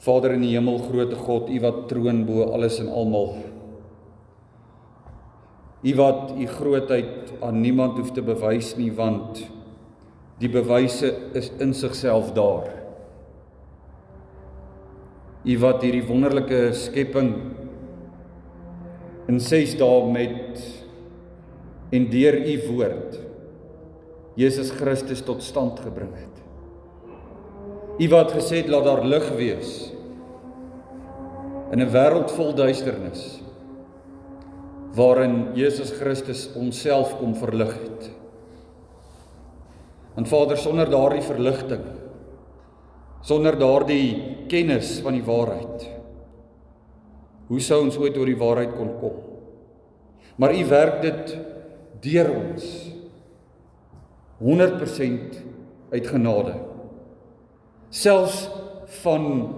Vader in die hemel, grote God, U wat troon bo alles en almal. U wat U grootheid aan niemand hoef te bewys nie, want die bewyse is in sigself daar. U wat hierdie wonderlike skepping in 6 dae met en deur U woord Jesus Christus tot stand gebring het. U wat gesê het, laat daar lig wees in 'n wêreld vol duisternis, waarin Jesus Christus homself kom verlig het. En Vader, sonder daardie verligting, sonder daardie kennis van die waarheid, hoe sou ons ooit oor die waarheid kon kom? Maar U werk dit deur ons, 100% uit genade. Selfs van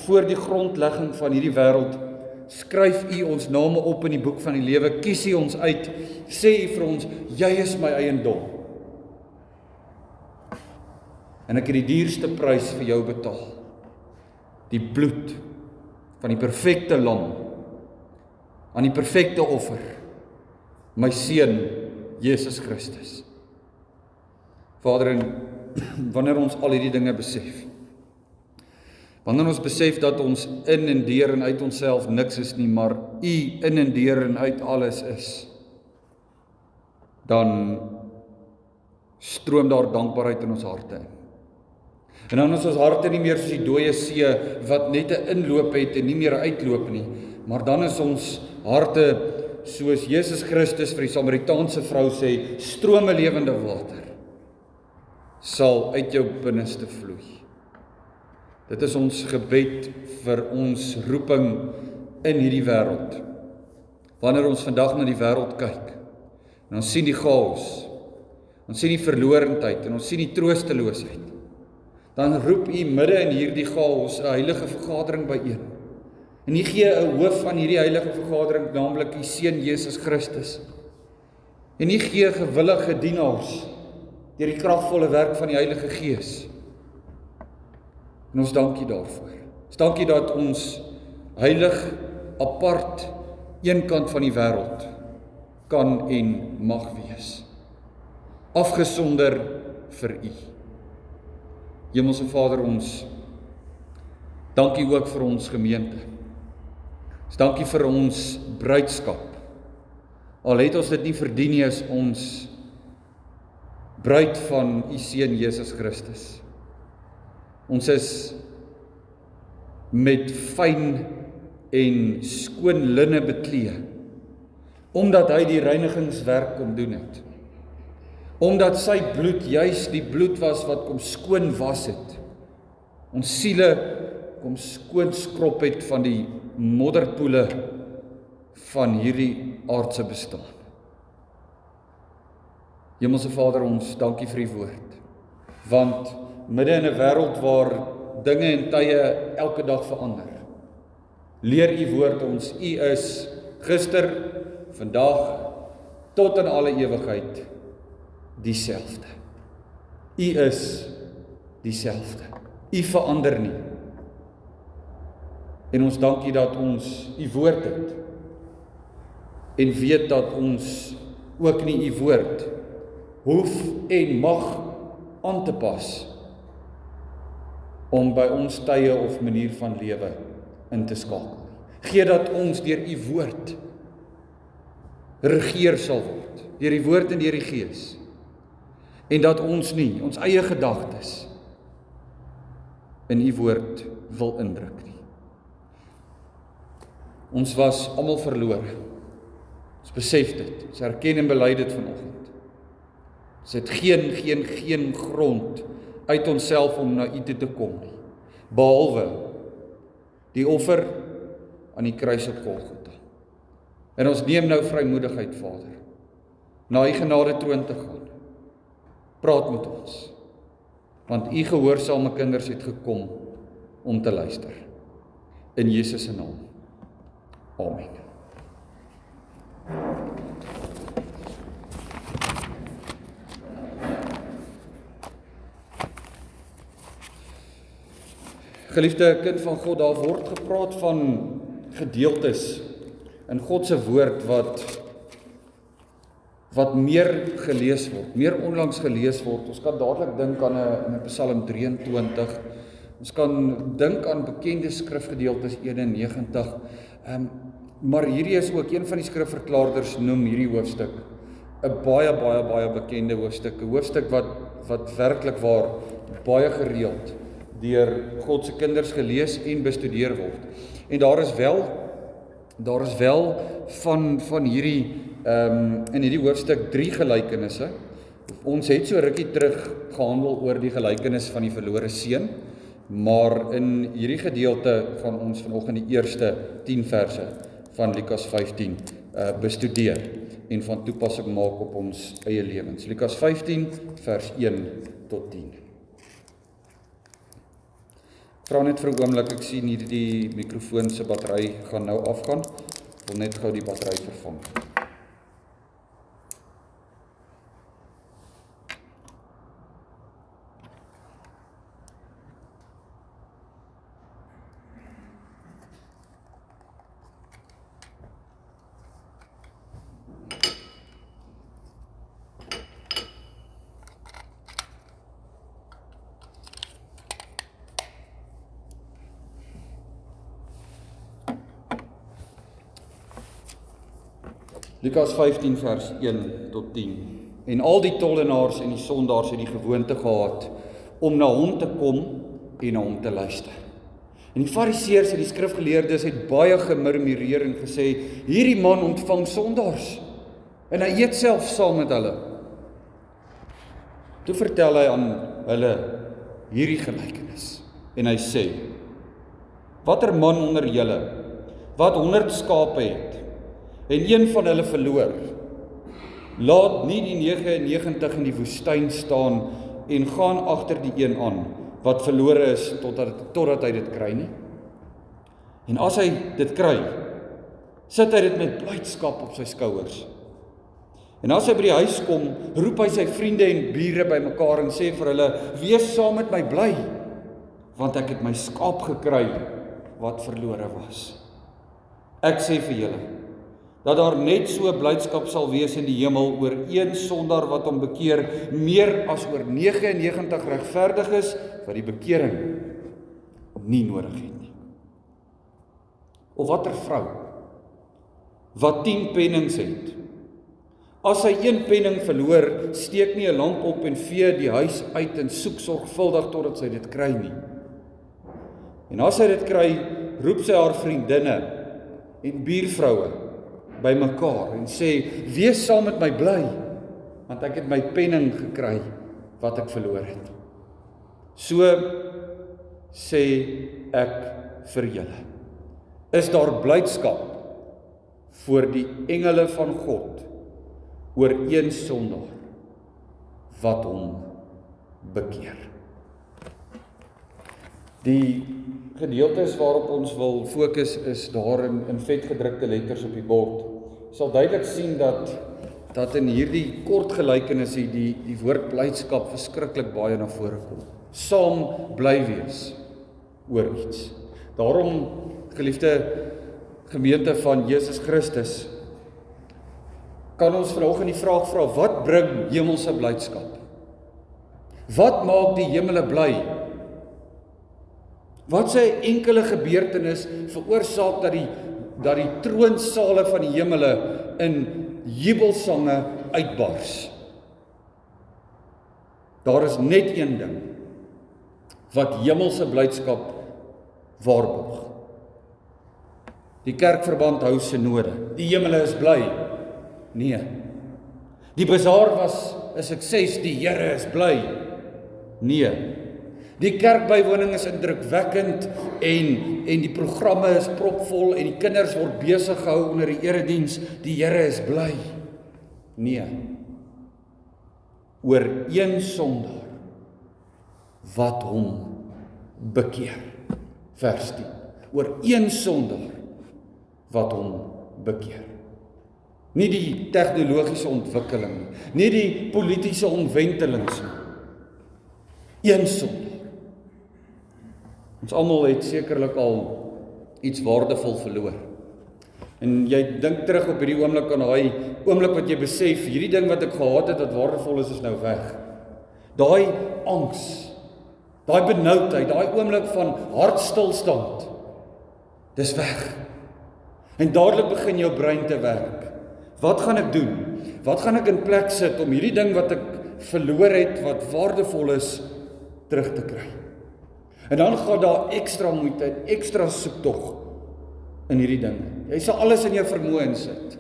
voor die grondlegging van hierdie wêreld, skryf U ons name op in die boek van die lewe, kies U ons uit, sê U vir ons, jy is my eiendom. En ek het die duurste prys vir jou betaal. Die bloed van die perfekte lam, aan die perfekte offer, my seun, Jesus Christus. Vader, en wanneer ons al hierdie dinge besef, wanneer ons besef dat ons in en deur en uit onsself niks is nie, maar U in en deur en uit alles is, dan stroom daar dankbaarheid in ons harte in. En dan is ons harte nie meer soos die dooie see, wat net 'n inloop het en nie meer 'n uitloop nie, maar dan is ons harte soos Jesus Christus vir die Samaritaanse vrou sê, strome lewende water sal uit jou binneste vloei. Dit is ons gebed vir ons roeping in hierdie wêreld. Wanneer ons vandag na die wêreld kyk, en ons sien die chaos, ons sien die verlorendheid, en ons sien die troosteloosheid, dan roep U midde in hierdie chaos 'n heilige vergadering byeen. En U gee 'n hoof aan hierdie heilige vergadering, naamlik U seun Jesus Christus. En U gee gewillige dienaars deur die kragvolle werk van die Heilige Gees. En ons dank U daarvoor. Ons dank U dat ons heilig, apart, een kant van die wêreld kan en mag wees. Afgesonder vir U. Hemelse Vader, ons dank U ook vir ons gemeente. Ons dank U vir ons bruidskap. Al het ons dit nie verdien nie, is ons bruid van U seun Jesus Christus. Ons is met fyn en skoon linne beklee, omdat hy die reinigingswerk kom doen het. Omdat sy bloed juis die bloed was wat kom skoon was het. Ons siele kom skoon skrop het van die modderpoele van hierdie aardse bestaan. Hemelse Vader, ons dankie vir U woord, want midde in 'n wêreld waar dinge en tye elke dag verander, leer U woord ons, U is gister, vandag, tot in alle ewigheid dieselfde. U is dieselfde. U verander nie. En ons dank U dat ons U woord het, en weet dat ons ook nie U woord hoef en mag aan te pas om by ons tye of manier van lewe in te skakel. Gee dat ons deur U woord regeer sal word, deur die woord en deur die Gees, en dat ons nie ons eie gedagtes in U woord wil indruk nie. Ons was almal verlore. Ons besef dit. Ons erken en bely dit vanoggend. Ons het geen grond uit onsself om na U toe te kom nie, behalwe die offer aan die kruis op Golgotha. En ons neem nou vrymoedigheid, Vader, na U genade troon te gaan. Praat met ons, want U gehoorsame kinders het gekom om te luister. In Jesus se naam. Amen. Geliefde kind van God, daar word gepraat van gedeeltes in God se woord wat meer gelees word, meer onlangs gelees word. Ons kan dadelik dink aan 'n Psalm 23. Ons kan dink aan bekende skrifgedeeltes 91. Maar hierdie is ook een van die skrifverklaarders noem hierdie hoofstuk 'n baie bekende hoofstuk, 'n hoofstuk wat werklik waar baie gereeld deur God se kinders gelees en bestudeer word. En daar is wel van hierdie in hierdie hoofstuk 3 gelykenisse. Ons het so rukkie terug gehandel oor die gelykenis van die verlore seun, maar in hierdie gedeelte gaan ons vanoggend die eerste 10 verse van Lukas 15 bestudeer en van toepassing maak op ons eie lewens. Lukas 15 vers 1 tot 10. Ek vra net vir 'n oomblik, ek sien hier die mikrofoon se battery gaan nou afgaan. Ek wil net gou die battery vervang. Lukas 15 vers 1 tot 10. En al die tollenaars en die sondaars het die gewoonte gehad om na hom te kom en na hom te luister. En die fariseërs en die skrifgeleerdes het baie gemurmureer en gesê, hierdie man ontvang sondaars en hy eet self saam met hulle. Toe vertel hy aan hulle hierdie gelykenis en hy sê, watter man onder julle wat 100 skape het en een van hulle verloor, laat nie die 99 in die woestyn staan en gaan agter die een aan wat verlore is totdat hy dit kry nie. En as hy dit kry, sit hy dit met blydskap op sy skouers. En as hy by die huis kom, roep hy sy vriende en bure bymekaar en sê vir hulle, wees saam met my bly, want ek het my skaap gekry wat verlore was. Ek sê vir julle, dat daar net so blydskap sal wees in die hemel oor een sondaar wat hom bekeer, meer as oor 99 regverdiges wat die bekering nie nodig het nie. Of watter vrou wat 10 pennings het, as hy 1 penning verloor, steek nie 'n lamp op en vee die huis uit en soek sorgvuldig totdat sy dit kry nie. En as sy dit kry, roep sy haar vriendinne en buurvroue by mekaar en sê, wees saam met my bly, want ek het my penning gekry wat ek verloor het. So sê ek vir julle, is daar blydskap voor die engele van God oor een sondaar wat hom bekeer. Die gedeeltes waarop ons wil fokus is daar in vetgedrukte letters op die bord. Sal duidelik sien dat in hierdie kort gelykenis die woord blydskap verskriklik baie na vore kom. Saam bly wees oor iets. Daarom, geliefde gemeente van Jesus Christus, kan ons vanoggend die vraag vra, wat bring hemelse blydskap? Wat maak die hemele bly? Wat sy enkele gebeurtenis veroorsaak dat die troonsale van die hemele in jubelsange uitbars? Daar is net een ding wat hemelse blydskap waarborg. Die kerkverband hou synode. Die hemele is bly. Nee. Die bazaar was 'n sukses, die Here is bly. Nee. Die kerkbywoning is indrukwekkend en die programme is propvol en die kinders word besig gehou onder die erediens. Die Here is bly. Nee. Oor een sondaar wat hom bekeer. Vers 10. Oor een sondaar wat hom bekeer. Nie die tegnologiese ontwikkeling, nie die politiese omwentelings nie. Een sondaar Ons almal het sekerlik al iets waardevol verloor. En jy dink terug op hierdie oomblik aan daai oomblik wat jy besef, hierdie ding wat ek gehad het wat waardevol is nou weg. Daai angs, daai benoudheid, daai oomblik van hartstilstand, dis weg. En dadelik begin jou brein te werk. Wat gaan ek doen? Wat gaan ek in plek sit om hierdie ding wat ek verloor het, wat waardevol is, terug te kry? En dan gaan daar ekstra moeite, ekstra soektog in hierdie ding. Jy sal alles in jou vermoë insit.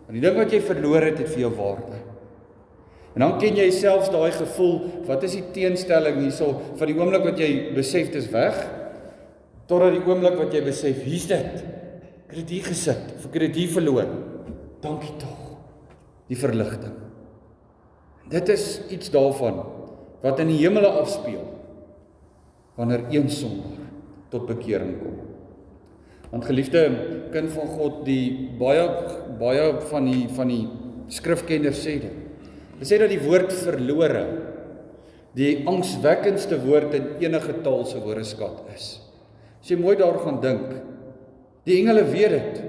Want die ding wat jy verloor het, het vir jou waarde. En dan ken jy selfs daai gevoel, wat is die teenstelling hierso, van die oomblik wat jy besef dis weg, totdat die oomblik wat jy besef, hier's dit. Ek het dit hier gesit, of ek het dit hier verloor. Dankie tog, die verligting. Dit is iets daarvan, wat in die hemele afspeel, wanneer een sondaar tot bekering kom. Want geliefde kind van God, die baie van die skrifkenners sê dit. Hulle sê dat die woord verlore die angswekkendste woord in enige taal se woordeskat is. As jy mooi daar gaan dink, die engele weet dit.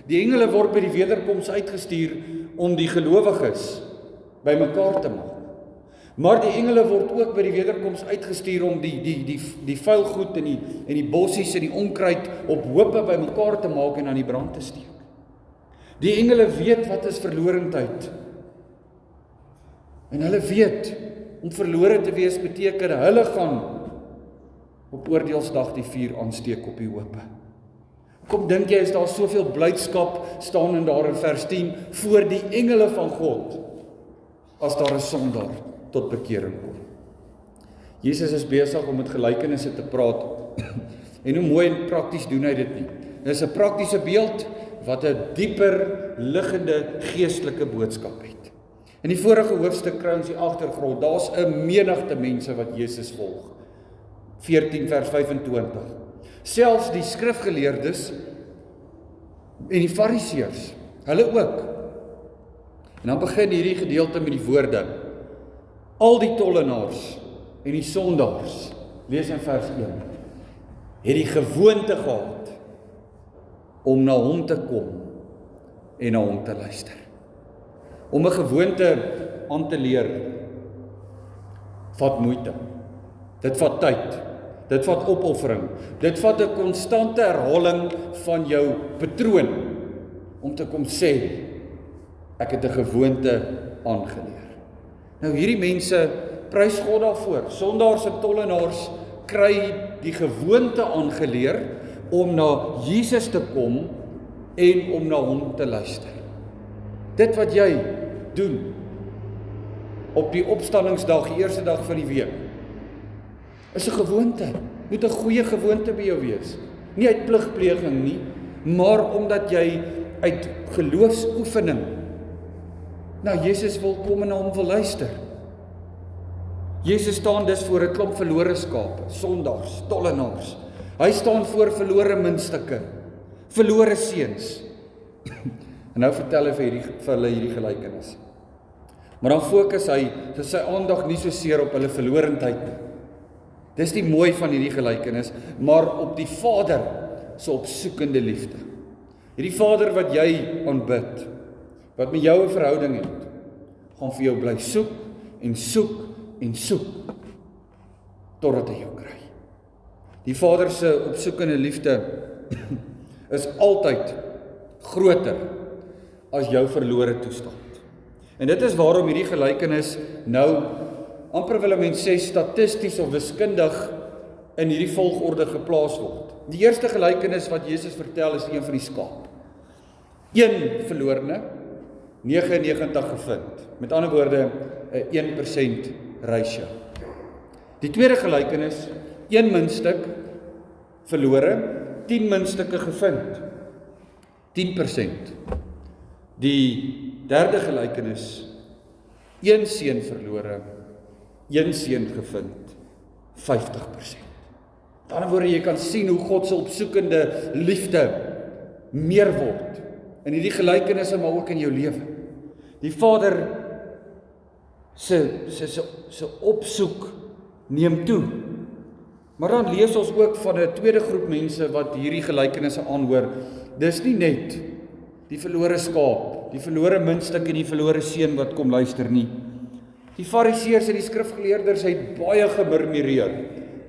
Die engele word by die wederkoms uitgestuur om die gelowiges bymekaar te maak. Maar die engele word ook by die wederkoms uitgestuur om die vuil goed en die bossies en die onkruid op hoope bymekaar te maak en aan die brand te steek. Die engele weet wat is verlorendheid. En hulle weet, om verlore te wees beteken, hulle gaan op oordeelsdag die vuur aansteek op die hoope. Kom dink jy, is daar soveel blydskap staan in daar in vers 10 voor die engele van God, as daar 'n sondaar tot bekering kom. Jesus is besig om met gelykenisse te praat, en hoe mooi en prakties doen hy dit nie. Dit is 'n praktiese beeld, wat 'n dieper liggende geestelike boodskap het. In die vorige hoofstuk kry ons die agtergrond, daar's 'n menigte mense wat Jesus volg. 14 vers 25. Selfs die skrifgeleerdes en die fariseërs, hulle ook. En dan begin hierdie gedeelte met die woorde, al die tollenaars en die sondaars, lees in vers 1, het die gewoonte gehad om na hom te kom en na hom te luister. Om 'n gewoonte aan te leer, vat moeite. Dit vat tyd. Dit vat opoffering. Dit vat 'n konstante herhaling van jou patroon om te kom sê, ek het 'n gewoonte aangeleer. Nou hierdie mense, prys God daarvoor. Sondaars en tollenaars kry die gewoonte aangeleer om na Jesus te kom en om na hom te luister. Dit wat jy doen op die opstandingsdag, die eerste dag van die week, is 'n gewoonte. Moet 'n goeie gewoonte by jou wees. Nie uit pligpleging nie, maar omdat jy uit geloofsoefening na Jesus wil kom en na hom wil luister. Jesus staan dus voor 'n klomp verlore skape, sondaars, tollenaars. Hy staan voor verlore muntstukke, verlore seuns. En nou vertel hy vir hulle hierdie gelykenis. Maar dan fokus hy sy aandag nie so seer op hulle verlorendheid nie. Dis die mooi van hierdie gelykenis, maar op die Vader se opsoekende liefde. Hierdie Vader wat jy aanbid, wat met jou 'n verhouding het, gaan vir jou bly soek en soek en soek totdat hy jou kry. Die Vader se opsoekende liefde is altyd groter as jou verlore toestand. En dit is waarom hierdie gelykenis nou amper wil mens sê statisties of wiskundig in hierdie volgorde geplaas word. Die eerste gelykenis wat Jesus vertel is een van die skaap. 1 verlorene, 99 gevind. Met ander woorde, 'n 1% ratio. Die tweede gelykenis, 1 muntstuk verlore, 10 muntstukke gevind. 10%. Die derde gelykenis, 1 seun verlore, 1 seun gevind, 50%. Met ander woorde, jy kan sien hoe God se opsoekende liefde meer word in hierdie gelykenisse, maar ook in jou lewe. Die Vader se opsoek neem toe Maar dan lees ons ook van 'n tweede groep mense wat hierdie gelykenisse aanhoor. Dis nie net die verlore skaap, die verlore muntstuk en die verlore seun wat kom luister nie. Die fariseërs en die skrifgeleerders het baie gemurmureer.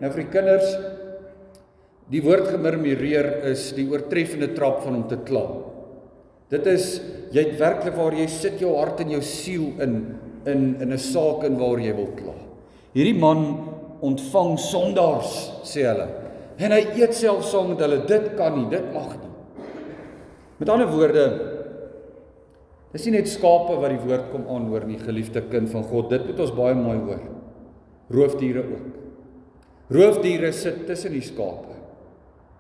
Nou vir die kinders, die woord gemurmureer is die oortreffende trap van om te kla. Dit is, jy het werklik waar jy sit jou hart en jou siel in 'n saak in waar jy wil kla. Hierdie man ontvang sondaars, sê hulle. En hy eet self saam met hulle. Dit kan nie, dit mag nie. Met ander woorde, dis nie net skape wat die woord kom aanhoor nie, geliefde kind van God. Dit moet ons baie mooi hoor. Roofdiere ook. Roofdiere sit tussen die skape.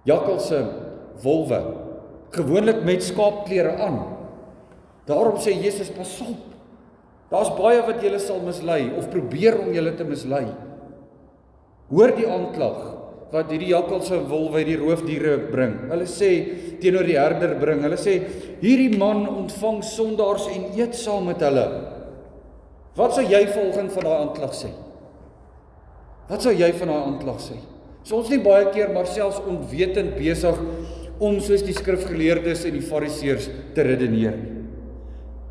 Jakkalse, wolwe, gewoonlik met skaapklere aan. Daarom sê Jesus, pas op. Daar's baie wat julle sal mislei of probeer om julle te mislei. Hoor die aanklag wat hierdie jakkalse en wolwe, die roofdiere bring. Hulle sê teenoor die herder bring. Hulle sê hierdie man ontvang sondaars en eet saam met hulle. Wat sou jy volgens van daai aanklag sê? Wat sou jy van daai aanklag sê? So ons nie baie keer maar selfs onwetend besig om soos die skrifgeleerdes en die fariseërs te redeneer.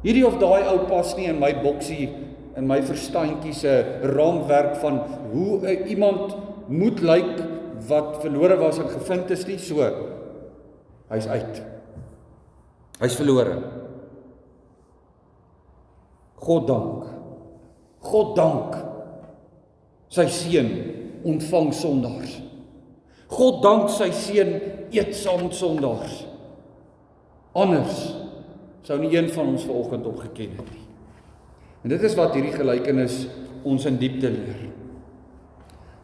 Hierdie of daai ou pas nie in my boksie, in my verstandjie se raamwerk van hoe iemand moet lyk wat verlore was en gevind is nie, so. Hy's uit. Hy's verlore. God dank. God dank. Sy seun ontvang sondaars. God dank sy seun eet saam met sondaars. Anders sou nie een van ons vanoggend opgeken het nie. En dit is wat hierdie gelykenis ons in diepte leer.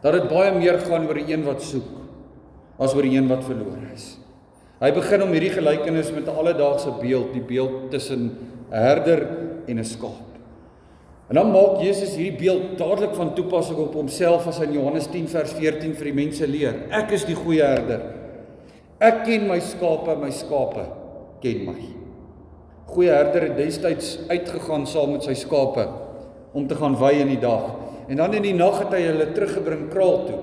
Dat dit baie meer gaan oor die een wat soek, as oor die een wat verlore is. Hy begin om hierdie gelykenis met 'n alledaagse beeld, die beeld tussen 'n herder en 'n skaap. En dan maak Jesus hierdie beeld dadelik van toepassing op homself as hy in Johannes 10 vers 14 vir die mense leer. Ek is die goeie herder. Ek ken my skape ken my. Goeie herder het destyds uitgegaan saam met sy skape om te gaan wei in die dag. En dan in die nag het hy hulle teruggebring kraal toe.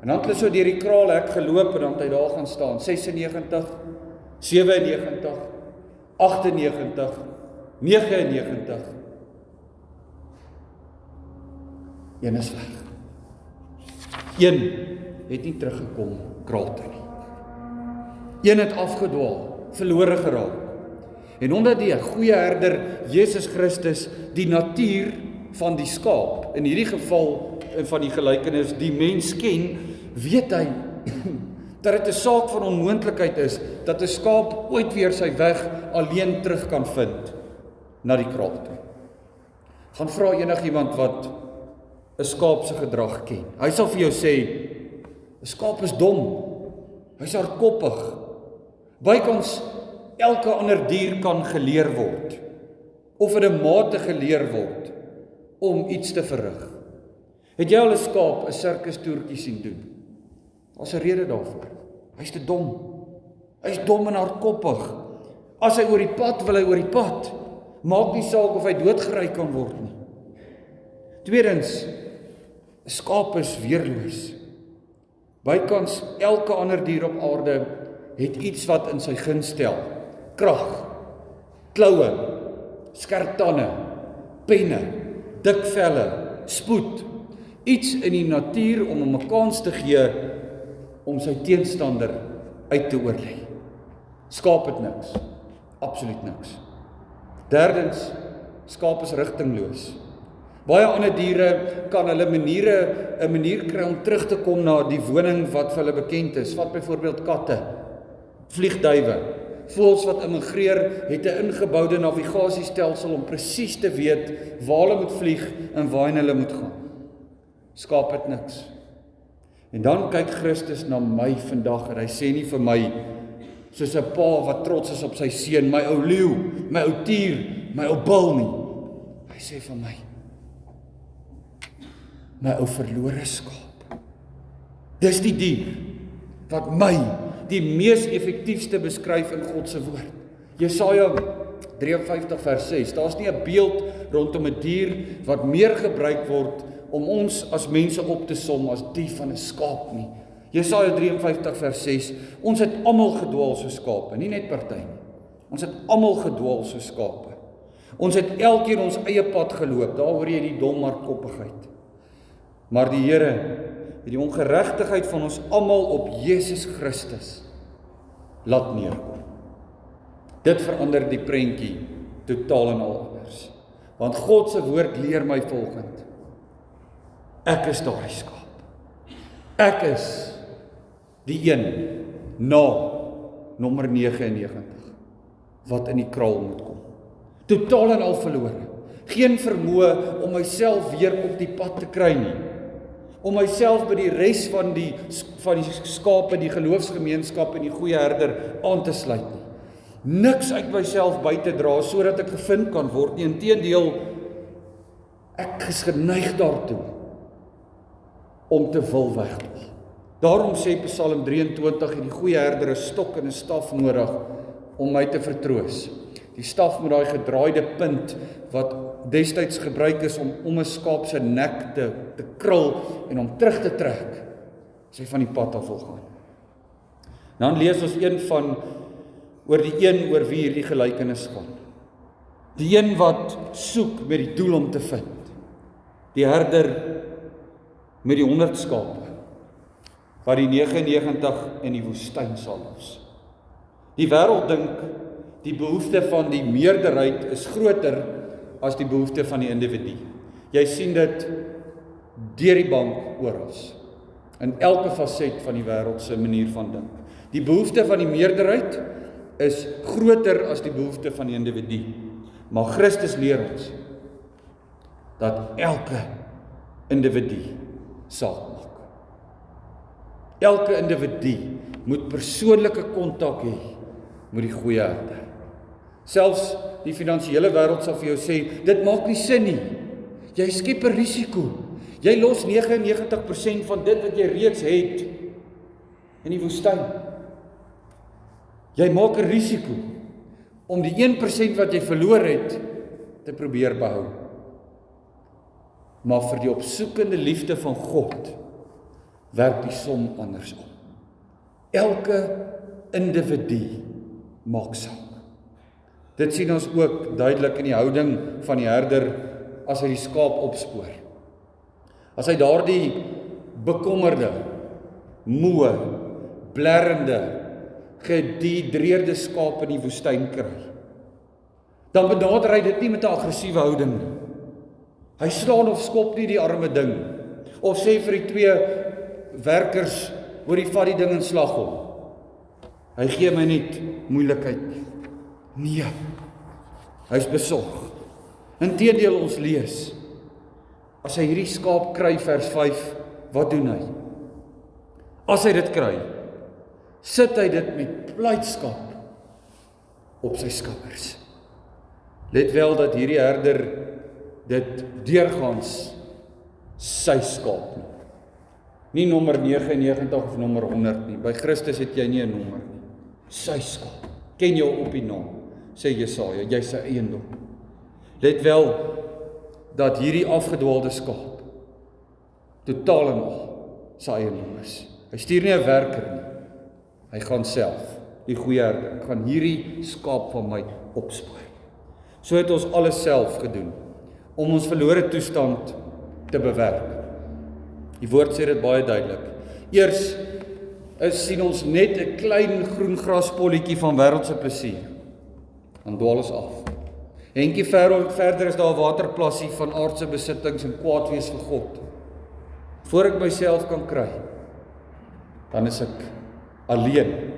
En dan het hulle so deur die kraalhek geloop en dan het hy daar gaan staan. 96, 97, 98, 99. Een is weg. Een het nie teruggekom kraal toe nie. Een het afgedwaal, verlore geraak. En omdat die goeie herder Jesus Christus die natuur van die skaap, in hierdie geval van die gelykenis, die mens ken, weet hy dat dit 'n saak van onmoontlikheid is dat 'n skaap ooit weer sy weg alleen terug kan vind na die kraal toe. Gaan vra enigiemand wat 'n skaap se gedrag ken. Hy sal vir jou sê 'n skaap is dom. Hy's hardkoppig. Bykans elke ander dier kan geleer word of in 'n mate geleer word om iets te verrig. Het jy al 'n skaap 'n sirkustoertjie sien doen? Daar's 'n rede daarvoor. Hy's te dom. Hy's dom en hardkoppig. As hy oor die pad wil hy oor die pad. Maak nie saak of hy doodgery kan word nie. Tweedens, 'n skaap is weerloos. Bykans elke ander dier op aarde het iets wat in sy guns stel. Krag, kloue, skerp tande, penne, dik velle, spoed. Iets in die natuur om hom 'n kans te gee om sy teenstander uit te oorlei. Skaap het niks. Absoluut niks. Derdens, skaap is rigtingloos. Baie ander diere kan hulle 'n manier kry om terug te kom na die woning wat vir hulle bekend is. Vat byvoorbeeld katte, vliegduwe, voëls wat immigreer, het 'n ingeboude navigasiestelsel om presies te weet waar hulle moet vlieg en waarheen hulle moet gaan. Skaap het niks. En dan kyk Christus na my vandag en hy sê nie vir my soos 'n pa wat trots is op sy seun, my ou leeu, my ou tier, my ou bul nie. Hy sê vir my ou verlore skaap. Dis die dier wat my die mees effektiefste beskryf in God se woord. Jesaja 53 vers 6. Daar's nie 'n beeld rondom 'n dier wat meer gebruik word om ons as mense op te som as die van 'n skaap nie. Jesaja 53 vers 6, ons het almal gedwaal soos skape, nie net party nie. Ons het almal gedwaal soos skape. Ons het elkeen ons eie pad geloop, daar hoor jy die dommarkoppigheid. Maar die Here het die ongeregtigheid van ons almal op Jesus Christus laat neerkom. Dit verander die prentjie totaal en al anders. Want God se woord leer my volgend: ek is daardie skaap. Ek is die een na nommer 99 wat in die kraal moet kom. Totaal en al verlore. Geen vermoë om myself weer op die pad te kry nie. Om myself by die res van die skape, die geloofsgemeenskap en die goeie herder aan te sluit nie. Niks uit myself by te dra sodat ek gevind kan word nie. Inteendeel, ek is geneig daartoe om te wil wegdwaal. Daarom sê Psalm 23, die goeie herder 'n stok en 'n staf nodig om my te vertroos. Die staf met daai gedraaide punt wat destyds gebruik is om 'n skaap se nek te krul en om terug te trek as hy van die pad af wil gaan. Dan lees ons oor die een oor wie hierdie gelykenis gaan. Die een wat soek met die doel om te vind. Die herder met die 100 skape wat die 99 in die woestyn sal los. Die wêreld dink die behoefte van die meerderheid is groter as die behoefte van die individu. Jy sien dit deur die bank oral, in elke faset van die wêreld se manier van dink. Die behoefte van die meerderheid is groter as die behoefte van die individu. Maar Christus leer ons dat elke individu saak maak. Elke individu moet persoonlike kontak hê met die goeie herder. Selfs die finansiële wêreld sal vir jou sê, dit maak nie sin nie. Jy skep 'n risiko. Jy los 99% van dit wat jy reeds het in die woestyn. Jy maak 'n risiko om die 1% wat jy verloor het te probeer behou. Maar vir die opsoekende liefde van God werk die som andersom. Elke individu maak saak. Dit sien ons ook duidelik in die houding van die herder as hy die skaap opspoor. As hy daardie bekommerde, moe, blerrende, gedehidreerde skaap in die woestyn kry, dan benader hy dit nie met 'n aggressiewe houding nie. Hy slaan of skop nie die arme ding, of sê vir die 2 werkers, hoor die vat die ding in slag hom. Hy gee my net moeilikheid nie. Nee, hy is besorg. Inteendeel, ons lees, as hy hierdie skaap kry, vers 5, wat doen hy? As hy dit kry, sit hy dit met blydskap op sy skouers. Let wel dat hierdie herder dit deurgaans sy skaap nie. Nie nommer 99 of nommer 100 nie. By Christus het jy nie 'n nommer nie. Sy skaap. Ken jou op die naam, sê Jesaja, jy sy eiendom. Let wel dat hierdie afgedwaalde skaap totaal en al sy eiendom is. Hy stuur nie 'n werker nie. Hy gaan self, die goeie herder, ek gaan hierdie skaap van my opspoor. So het ons alles self gedoen om ons verlore toestand te bewerk. Die woord sê dit baie duidelik. Eers sien ons net 'n klein groen graspolletjie van wêreldse plesier. Dan dwaal ons af. Entjie verder is daar 'n waterplassie van aardse besittings en kwaad wees vir God. Voor ek myself kan kry, dan is ek alleen,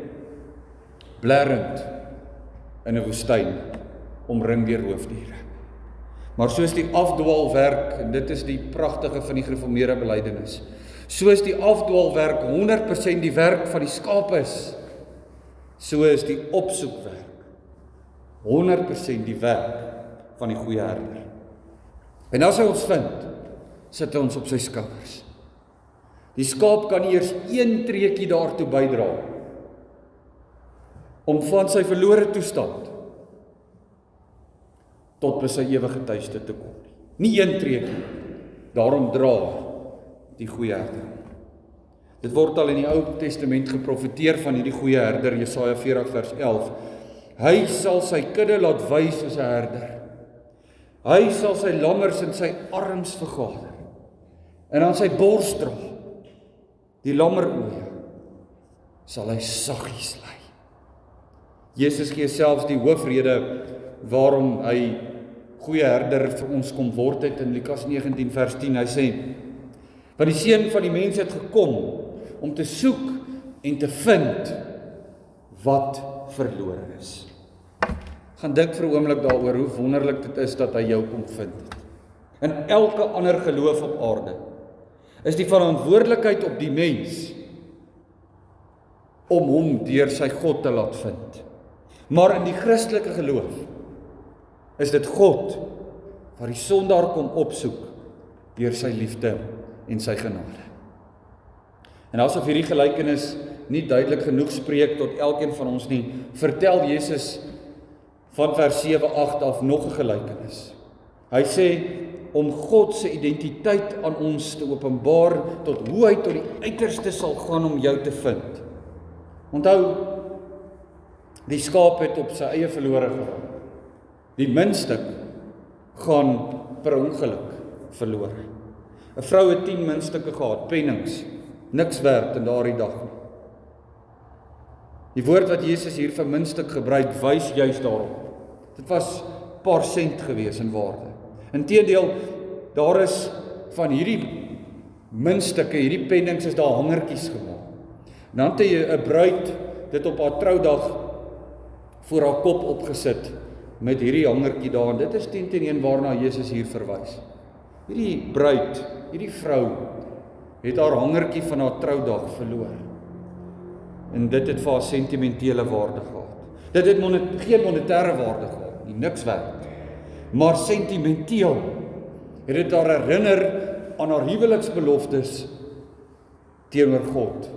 blerrend in 'n woestyn, omring deur roofdiere. Maar soos die afdwaalwerk, en dit is die pragtige van die gereformeerde belydenis, soos die afdwaalwerk 100% die werk van die skaap is, so is die opsoekwerk 100% die werk van die goeie herder. En as hy ons vind, sit hy ons op sy skouers. Die skaap kan nie eers een treukie daartoe bydra om van sy verlore toestand tot by sy ewige tuiste te kom nie. Nie een treukie. Daarom dra die goeie herder. Dit word al in die Ou Testament geprofeteer van hierdie goeie herder, Jesaja 40 vers 11. Hy sal sy kudde laat wei soos 'n herder. Hy sal sy lammers in sy arms vergader en aan sy bors dra. Die lammeroë sal hy saggies lei. Jesus gee selfs die hoofrede waarom hy goeie herder vir ons kom word het in Lukas 19 vers 10. Hy sê, want die Seun van die mens het gekom om te soek en te vind wat verlore is. Gaan dink vir 'n oomblik daaroor hoe wonderlik dit is dat hy jou kom vind het. In elke ander geloof op aarde is die verantwoordelikheid op die mens om hom deur sy God te laat vind. Maar in die Christelike geloof is dit God wat die sondaar kom opsoek deur sy liefde en sy genade. En asof hierdie gelykenis nie duidelik genoeg spreek tot elkeen van ons nie, vertel Jesus van vers 7-8 af nog 'n gelykenis. Hy sê om God se identiteit aan ons te openbaar tot hoe hy tot die uiterste sal gaan om jou te vind. Onthou, die skaap het op sy eie verlore gegaan. Die muntstuk gaan per ongeluk verlore. 'n Vrou het 10 muntstukke gehad, pennings, niks werd in daardie dag nie. Die woord wat Jesus hier vir muntstuk gebruik, wys juist daarop. Dit was paar sent gewees in waarde. Inteendeel, daar is van hierdie muntstukke, hierdie pennings is daar hangertjies gemaak. En dan het jy 'n bruid dit op haar troudag voor haar kop opgesit met hierdie hangertjie daar. En dit is 10-1 waarna Jesus hier verwys. Hierdie bruid, hierdie vrou het haar hangertjie van haar troudag verloor. En dit het vir haar sentimentele waarde gehad. Dit het geen monetêre waarde gehad, nie, niks werd. Maar sentimenteel het dit haar herinner aan haar huweliksbeloftes teenoor God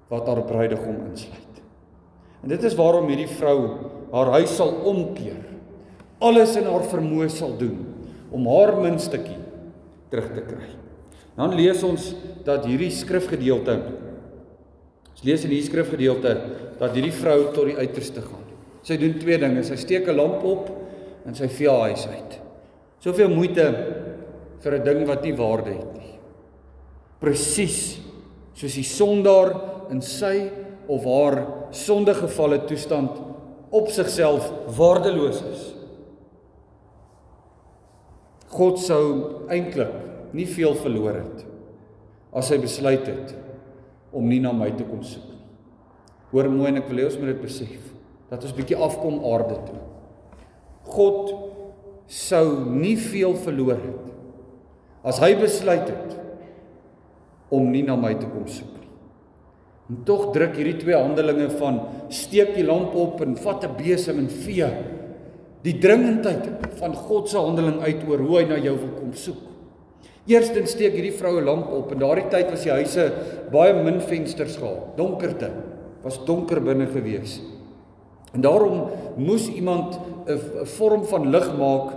wat haar bruidegom insluit. En dit is waarom hierdie vrou haar huis sal omkeer, alles in haar vermoë sal doen om haar muntstukkie terug te kry. Dan lees ons dat hierdie skrifgedeelte, ons lees in hierdie skrifgedeelte dat hierdie vrou tot die uiterste gaan. Sy doen 2 dinge, sy steek 'n lamp op en sy vee haar huis uit. Soveel moeite vir 'n ding wat nie waarde het nie. Presies soos die sondaar in sy of haar sondegevalle toestand op sigself waardeloos is. God sou eintlik nie veel verloor het as hy besluit het om nie na my te kom soek nie. Hoor mooi, en ek wil hê ons moet dit besef, dat ons bietjie afkom aarde toe. God sou nie veel verloor het as hy besluit het om nie na my te kom soek nie. En tog druk hierdie 2 handelinge van steek die lamp op en vat 'n besem en vee die dringendheid van God se handeling uit oor hoe hy na jou wil kom soek. Eerstens steek hierdie vrou 'n lamp op. In daardie tyd was die huise baie min vensters gehad, donkerte, was donker binne gewees. En daarom moes iemand 'n vorm van lig maak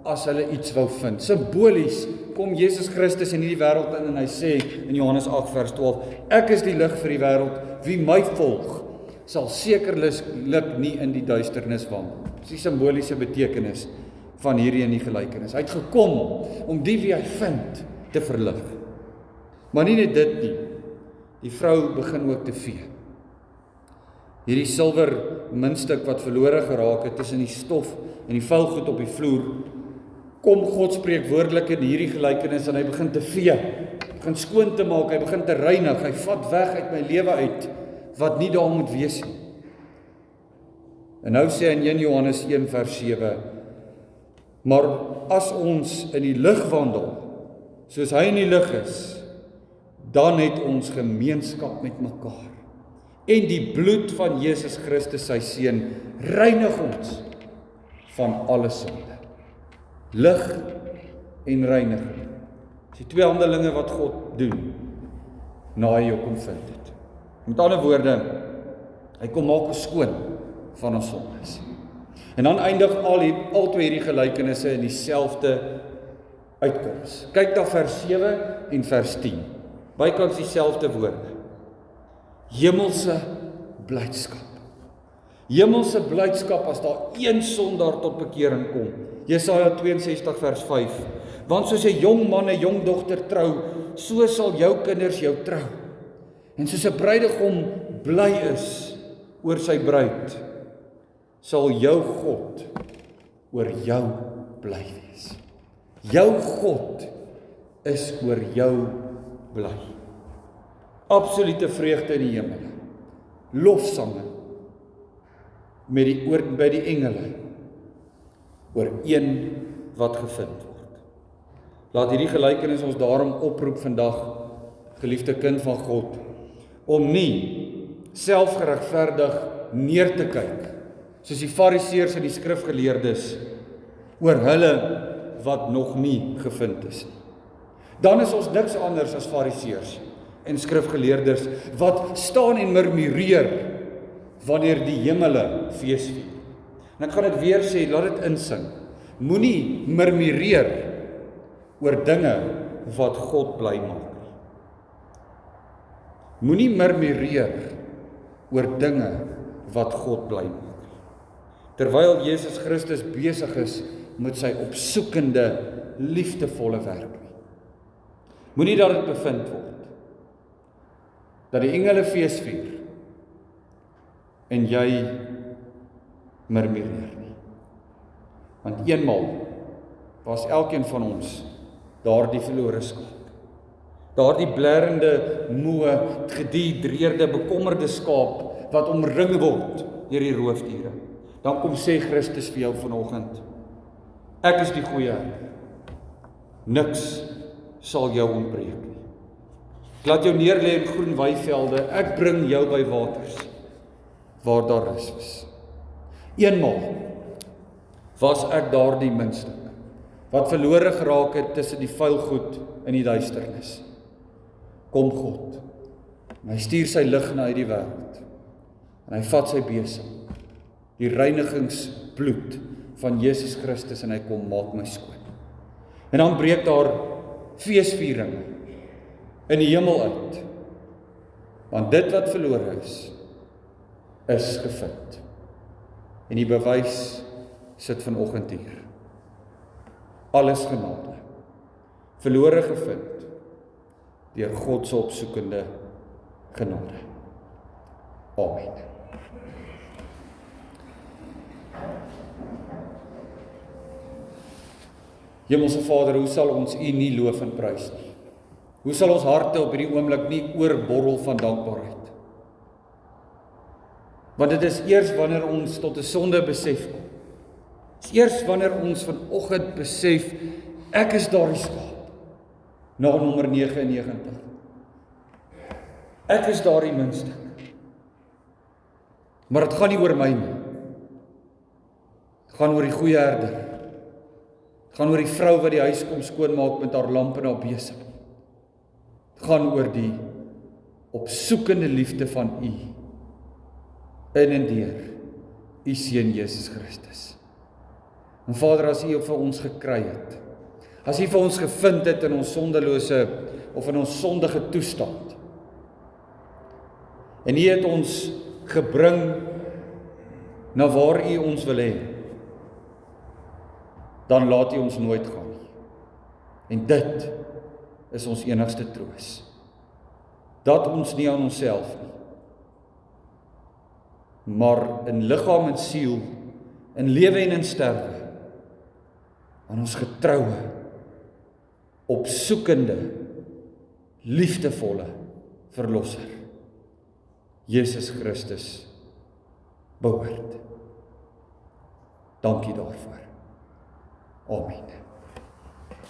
as hulle iets wou vind. Simbolies kom Jesus Christus in hierdie wêreld in en hy sê in Johannes 8 vers 12, ek is die lig vir die wêreld, wie my volg sal sekerlik nie in die duisternis wandel. Dis die simboliese betekenis van hierdie in die gelykenis. Hy het gekom om die wie hy vind te verlig. Maar nie net dit nie. Die vrou begin ook te vee. Hierdie silwer muntstuk wat verlore geraak het tussen die stof en die vuilgoed op die vloer, kom God spreekwoordelik in hierdie gelykenis en hy begin te vee, begin skoon te maak, hy begin te reinig, hy vat weg uit my lewe uit wat nie daar moet wees nie. En nou sê hy in 1 Johannes 1 vers 7, maar as ons in die lig wandel, soos hy in die lig is, dan het ons gemeenskap met mekaar. En die bloed van Jesus Christus sy seun reinig ons van alle sonde. Lig en reiniging. Dis die 2 handelinge wat God doen na hy jou kom vind het. Met ander woorde, hy kom maak ons skoon van ons sondes. En dan eindig al 2 hierdie gelykenisse in dieselfde uitkoms. Kyk na vers 7 en vers 10. Bykans dieselfde woorde. Hemelse blydskap. Hemelse blydskap as daar een sondaar tot bekering kom. Jesaja 62 vers 5. Want soos 'n jong man 'n jong dogter trou, so sal jou kinders jou trou. En soos 'n bruidegom bly is oor sy bruid, sal jou God oor jou bly wees. Jou God is oor jou bly. Absolute vreugde in die hemel. Lofsange by die engele oor een wat gevind word. Laat hierdie gelykenis ons daarom oproep vandag, geliefde kind van God, om nie selfgeregverdig neer te kyk, soos die fariseërs en die skrifgeleerdes, oor hulle wat nog nie gevind is nie. Dan is ons niks anders as fariseërs en skrifgeleerders wat staan en murmureer wanneer die hemele feesvier. En ek gaan dit weer sê, laat dit insing. Moenie murmureer oor dinge wat God bly maak nie. Moenie murmureer oor dinge wat God bly maak nie. Terwyl Jesus Christus besig is met sy opsoekende, liefdevolle werk nie. Moenie dat dit bevind word, dat die engele feesvier, en jy murmureer nie. Want eenmaal was elkeen van ons daardie verlore skaap. Daardie blerrende, moe, gedehidreerde, bekommerde skaap wat omring word deur die roofdiere. Dan kom sê Christus vir jou vanoggend, ek is die goeie herder. Niks sal jou ontbreek nie. Ek laat jou neerlê in groen weivelde, ek bring jou by waters waar daar rus is. Eenmaal was ek daardie muntstuk wat verlore geraak het tussen die vuil goed in die duisternis. Kom God, en hy stuur sy lig na uit die wêreld, en hy vat sy besem, die reinigingsbloed van Jesus Christus, en hy kom maak my skoon. En dan breek daar feesviering in die hemel uit, want dit wat verlore is gevind. En die bewys sit vanoggend hier. Alles genade, verlore gevind, deur God se opsoekende genade. Amen. Hemelse Vader, hoe sal ons U nie loof en prys nie? Hoe sal ons harte op hierdie oomblik nie oorborrel van dankbaarheid? Want dit is eers wanneer ons tot 'n sonde besef kom. Dit is eers wanneer ons vanoggend besef, ek is daardie skaap, na nommer 99. Ek is daardie muntstuk. Maar dit gaan nie oor my nie. Dit gaan oor die goeie herder. Dit gaan oor die vrou wat die huis kom skoonmaak met haar lamp en haar besem. Dit gaan oor die opsoekende liefde van U in en deur U seun Jesus Christus. En Vader, as U vir ons gekry het, as U vir ons gevind het in ons sondelose of in ons sondige toestand, en U het ons gebring na waar U ons wil hê, dan laat U ons nooit gaan nie. En dit is ons enigste troos. Dat ons nie aan onsself nie, maar in liggaam en siel, in lewe en in sterwe, aan ons getroue, opsoekende, liefdevolle verlosser, Jesus Christus, behoort. Dankie daarvoor. Amen.